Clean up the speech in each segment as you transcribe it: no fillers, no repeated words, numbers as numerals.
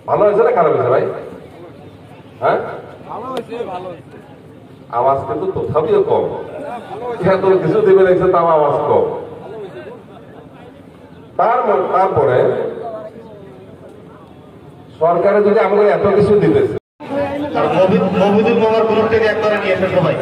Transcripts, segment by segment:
ভালো হয়েছে না খারাপ হয়েছে ভাই? হ্যাঁ, আওয়াজ কিন্তু তথাপিও কম। কিছু দেবে লাগছে তাও আওয়াজ কম। তারপরে সরকারে যদি আমাদের এত কিছু দিতেছে, মহিদুল মামার গ্রুপ থেকে একবারে নিয়ে এসে সবাই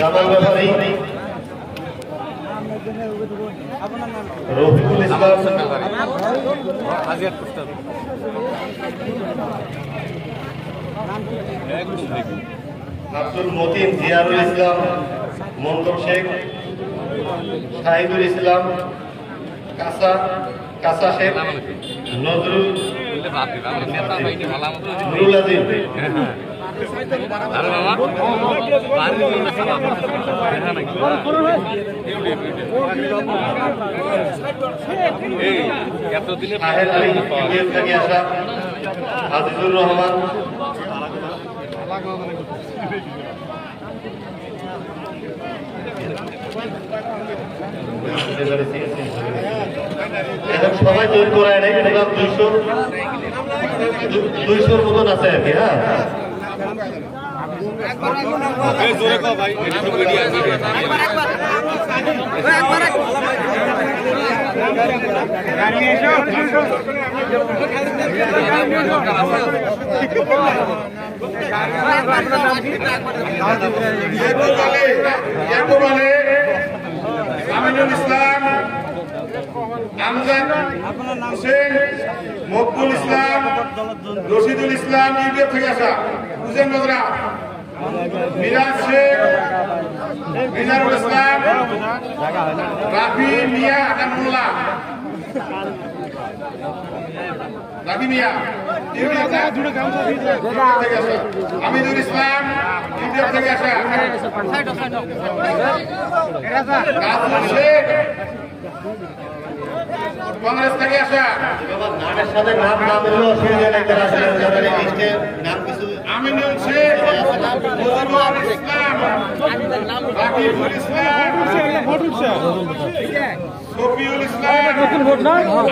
জামাল ব্যাপারী, রফিকুল ইসলাম, আব্দুল মতিন, জিয়ারুল ইসলাম, মন্তব শেখ, শাহিদুল ইসলাম, কাসা শেখ, নজরুল আজিম, আজিজুর রহমান, সবাই তৈরি করায় নাই, 200 মতন আছে আর কি। হ্যাঁ, আমিনুল ইসলাম, আমজাদ হোসেন, মকবুল ইসলাম, রশিদুল ইসলাম, ইউপিএফ থেকে আসা, হুসেন নজরা, মিরাজ শেখ, মিজানুল ইসলাম, রাফি মিয়া, আকানুল্লাহ, রাফি মিয়া, আমিনুল ইসলাম, ইউপিএফ থেকে আসা, রাজুল শেখ, কংগ্রেস থেকে আসা, নামের সাথে নাম না মিললে অসুবিধা নেই, আমিনুল শেখ, ইসলাম, রাকিবুল ইসলাম, শফিউল ইসলাম,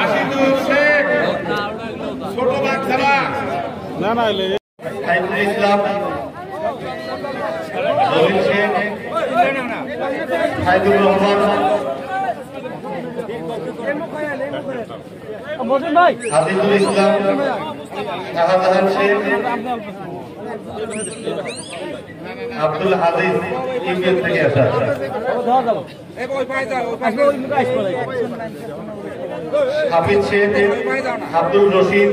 আশিদুল শেখ, ছোট বাচ্চারা, সাইফুল ইসলাম, রবিন শেখ, সাইদুর রহমান, হাফিজুল ইসলাম, শাহজাহান শেখ, আব্দুল আজিজ, ইউপিএফ থেকে আসা, হাফিজ শেখ, আব্দুল রশিদ,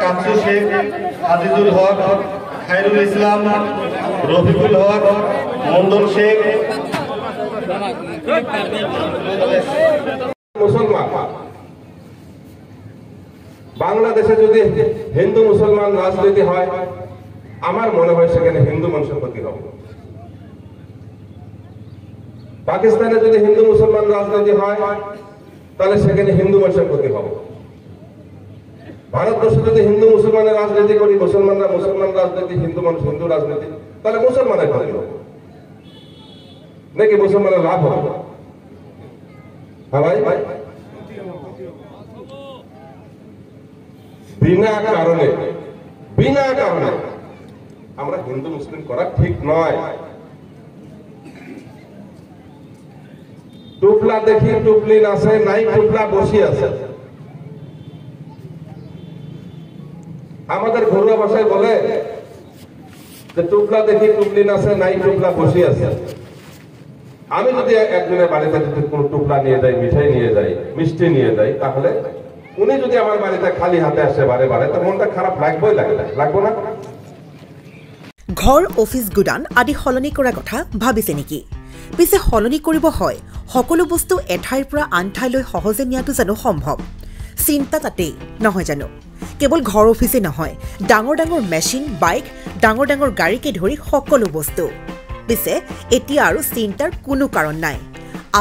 কামসু শেখ, আজিজুল হক, খায়রুল ইসলাম, রফিকুল হক, মন্ডল শেখ, মুসলমান। বাংলাদেশে যদি হিন্দু মুসলমান রাজনীতি হয়, আমার মনে হয় সেখানে হিন্দু মানুষের ক্ষতি হবে। পাকিস্তানে যদি হিন্দু মুসলমান রাজনীতি হয়, তাহলে সেখানে হিন্দু মানুষের ক্ষতি হবে। ভারতবর্ষে যদি হিন্দু মুসলমানের রাজনীতি করি, মুসলমানরা মুসলমান রাজনীতি, হিন্দু মানুষ হিন্দু রাজনীতি, তাহলে মুসলমানের ক্ষতি হবে নাকি মুসলমানের লাভ হবে? হ্যাঁ ভাই, বিনা কারণে আমরা হিন্দু মুসলিম করা ঠিক নয়। টুপলা দেখি টুপলি নাচে, নাই টুপলা বসি আছে। আমাদের ঘরোয়া ভাষায় বলে যে টুপলা দেখি টুপলি নাচে, নাই টুপলা বসি আছে। আমি যদি একজনের বাড়িতে যদি কোন টুপলা নিয়ে যাই, মিঠাই নিয়ে যাই, মিষ্টি নিয়ে যাই, তাহলে উনি যদি আমার বাড়িতে খালি হাতে আসে বারে বারে, তো মনটা খারাপ লাগবো না? ঘৰ অফিস গুদান আদি সলনি কৰা কথা ভাবিছে নেকি? পিছে সলনি কৰিব হয়, সকলো বস্তু এঠাইৰ পৰা আন ঠাইলৈ সহজে নিয়াটো জানো সম্ভৱ? চিন্তা তাতেই নহয় জানো? কেৱল ঘৰ অফিচে নহয় ডাঙৰ ডাঙৰ মেচিন বাইক ডাঙৰ ডাঙৰ গাড়ীকে ধৰি সকলো বস্তু পিছে এতিয়া আৰু চিন্তাৰ কোনো কাৰণ নাই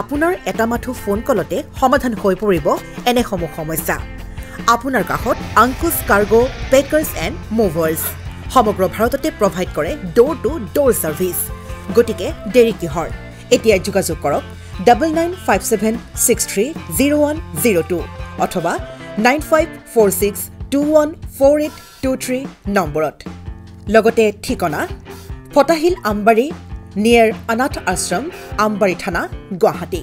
আপোনাৰ এটা মাথো ফোন কলতে সমাধান হৈ পৰিব এনেসমূহ সমস্যা আপোনাৰ কাষত আংকুশ কাৰ্গো পেকাৰ্ছ এণ্ড মুভাৰ্ছ সমগ্ৰ ভাৰততে প্ৰভাইড কৰে ডোৰ টু ডোৰ ছাৰ্ভিচ গতিকে দেৰি কিহৰ এতিয়া যোগাযোগ কৰক 9957630102 অথবা 9546214823 নম্বৰত লগতে ঠিকনা ফটাহিল আমবাৰী নিয়াৰ অনাথ আশ্ৰম আমবাৰী থানা গুৱাহাটী